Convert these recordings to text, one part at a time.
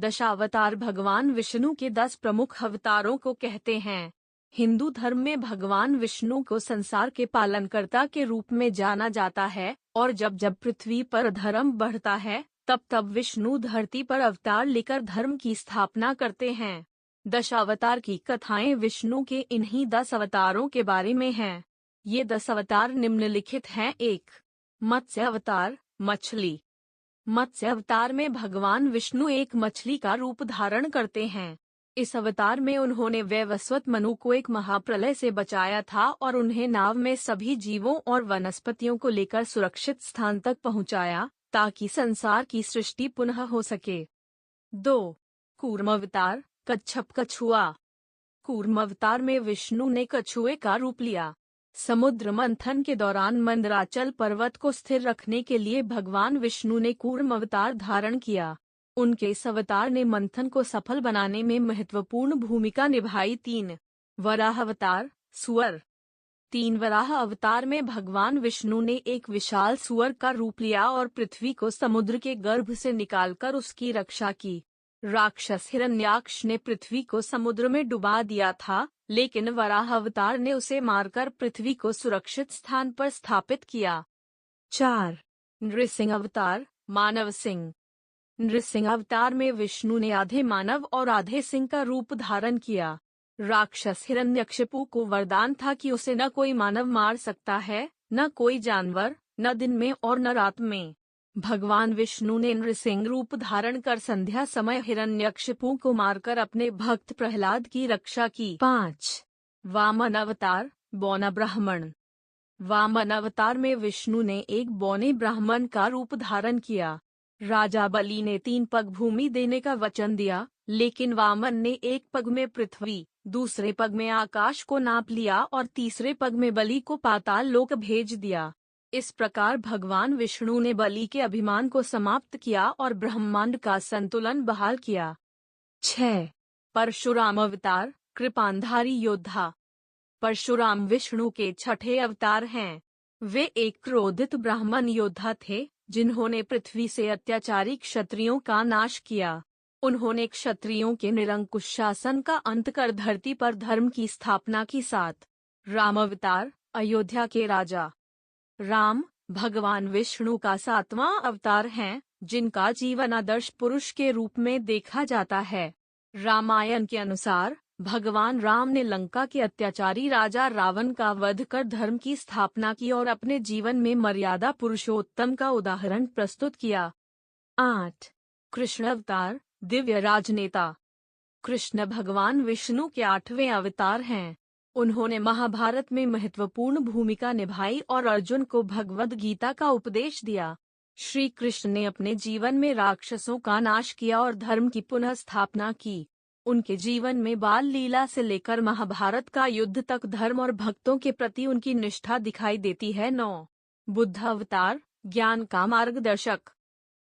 दशावतार भगवान विष्णु के 10 प्रमुख अवतारों को कहते हैं। हिंदू धर्म में भगवान विष्णु को संसार के पालनकर्ता के रूप में जाना जाता है और जब जब पृथ्वी पर धर्म बढ़ता है तब तब विष्णु धरती पर अवतार लेकर धर्म की स्थापना करते हैं। दशावतार की कथाएं विष्णु के इन्हीं 10 अवतारों के बारे में हैं। ये 10 अवतार निम्नलिखित हैं। 1. मत्स्य अवतार, मछली। मत्स्य अवतार में भगवान विष्णु एक मछली का रूप धारण करते हैं। इस अवतार में उन्होंने वैवस्वत मनु को एक महाप्रलय से बचाया था और उन्हें नाव में सभी जीवों और वनस्पतियों को लेकर सुरक्षित स्थान तक पहुंचाया ताकि संसार की सृष्टि पुनः हो सके। 2. कूर्म अवतार, कच्छप कछुआ। कूर्म अवतार में विष्णु ने कछुए का रूप लिया। समुद्र मंथन के दौरान मंदराचल पर्वत को स्थिर रखने के लिए भगवान विष्णु ने कूर्म अवतार धारण किया। उनके इस अवतार ने मंथन को सफल बनाने में महत्वपूर्ण भूमिका निभाई। 3. वराह अवतार, सुअर। 3 वराह अवतार में भगवान विष्णु ने एक विशाल सुअर का रूप लिया और पृथ्वी को समुद्र के गर्भ से निकालकर उसकी रक्षा की। राक्षस हिरण्याक्ष ने पृथ्वी को समुद्र में डुबा दिया था, लेकिन वराह अवतार ने उसे मारकर पृथ्वी को सुरक्षित स्थान पर स्थापित किया। 4. नृसिंह अवतार, मानव सिंह। नृसिंह अवतार में विष्णु ने आधे मानव और आधे सिंह का रूप धारण किया। राक्षस हिरण्यकशिपु को वरदान था कि उसे न कोई मानव मार सकता है, न कोई जानवर, न दिन में और न रात में। भगवान विष्णु ने नृसिंह रूप धारण कर संध्या समय हिरण्यकशिपु को मारकर अपने भक्त प्रहलाद की रक्षा की। 5. वामन अवतार, बौना ब्राह्मण। वामन अवतार में विष्णु ने एक बौने ब्राह्मण का रूप धारण किया। राजा बलि ने 3 पग भूमि देने का वचन दिया, लेकिन वामन ने एक पग में पृथ्वी, दूसरे पग में आकाश को नाप लिया और तीसरे पग में बलि को पाताल लोक भेज दिया। इस प्रकार भगवान विष्णु ने बलि के अभिमान को समाप्त किया और ब्रह्मांड का संतुलन बहाल किया। 6. परशुराम अवतार, कृपाधारी योद्धा। परशुराम विष्णु के 6ठे अवतार हैं। वे एक क्रोधित ब्राह्मण योद्धा थे जिन्होंने पृथ्वी से अत्याचारी क्षत्रियों का नाश किया। उन्होंने क्षत्रियों के निरंकुश शासन का अंत कर धरती पर धर्म की स्थापना की। 7. राम अवतार, अयोध्या के राजा। राम भगवान विष्णु का 7वां अवतार हैं, जिनका जीवन आदर्श पुरुष के रूप में देखा जाता है। रामायण के अनुसार भगवान राम ने लंका के अत्याचारी राजा रावण का वध कर धर्म की स्थापना की और अपने जीवन में मर्यादा पुरुषोत्तम का उदाहरण प्रस्तुत किया। 8. कृष्ण अवतार, दिव्य राजनेता। कृष्ण भगवान विष्णु के 8वें अवतार हैं। उन्होंने महाभारत में महत्वपूर्ण भूमिका निभाई और अर्जुन को भगवद गीता का उपदेश दिया। श्री कृष्ण ने अपने जीवन में राक्षसों का नाश किया और धर्म की पुनः स्थापना की। उनके जीवन में बाल लीला से लेकर महाभारत का युद्ध तक धर्म और भक्तों के प्रति उनकी निष्ठा दिखाई देती है। 9. बुद्ध अवतार, ज्ञान का मार्गदर्शक।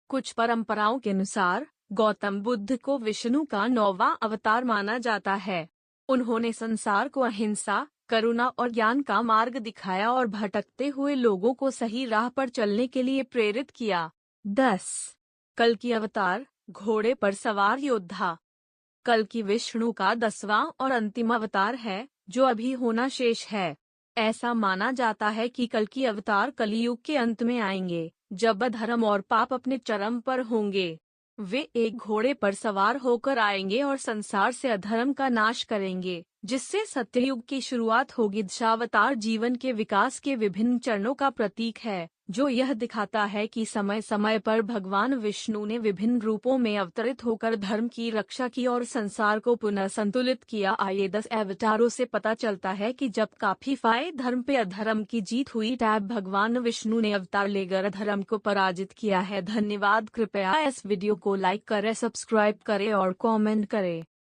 कुछ परंपराओं के अनुसार गौतम बुद्ध को विष्णु का 9वां अवतार माना जाता है। उन्होंने संसार को अहिंसा, करुणा और ज्ञान का मार्ग दिखाया और भटकते हुए लोगों को सही राह पर चलने के लिए प्रेरित किया। 10. कल्कि अवतार, घोड़े पर सवार योद्धा। कल्कि विष्णु का 10वां और अंतिम अवतार है, जो अभी होना शेष है। ऐसा माना जाता है कि कल्कि अवतार कलियुग के अंत में आएंगे, जब अधर्म और पाप अपने चरम पर होंगे। वे एक घोड़े पर सवार होकर आएंगे और संसार से अधर्म का नाश करेंगे, जिससे सत्ययुग की शुरुआत होगी। दशावतार जीवन के विकास के विभिन्न चरणों का प्रतीक है, जो यह दिखाता है कि समय समय पर भगवान विष्णु ने विभिन्न रूपों में अवतरित होकर धर्म की रक्षा की और संसार को पुनः संतुलित किया। आइए 10 अवतारों से पता चलता है कि जब काफी फाय धर्म पे अधर्म की जीत हुई, तब भगवान विष्णु ने अवतार लेकर अधर्म को पराजित किया है। धन्यवाद। कृपया इस वीडियो को लाइक करें, सब्सक्राइब करें और कमेंट करें।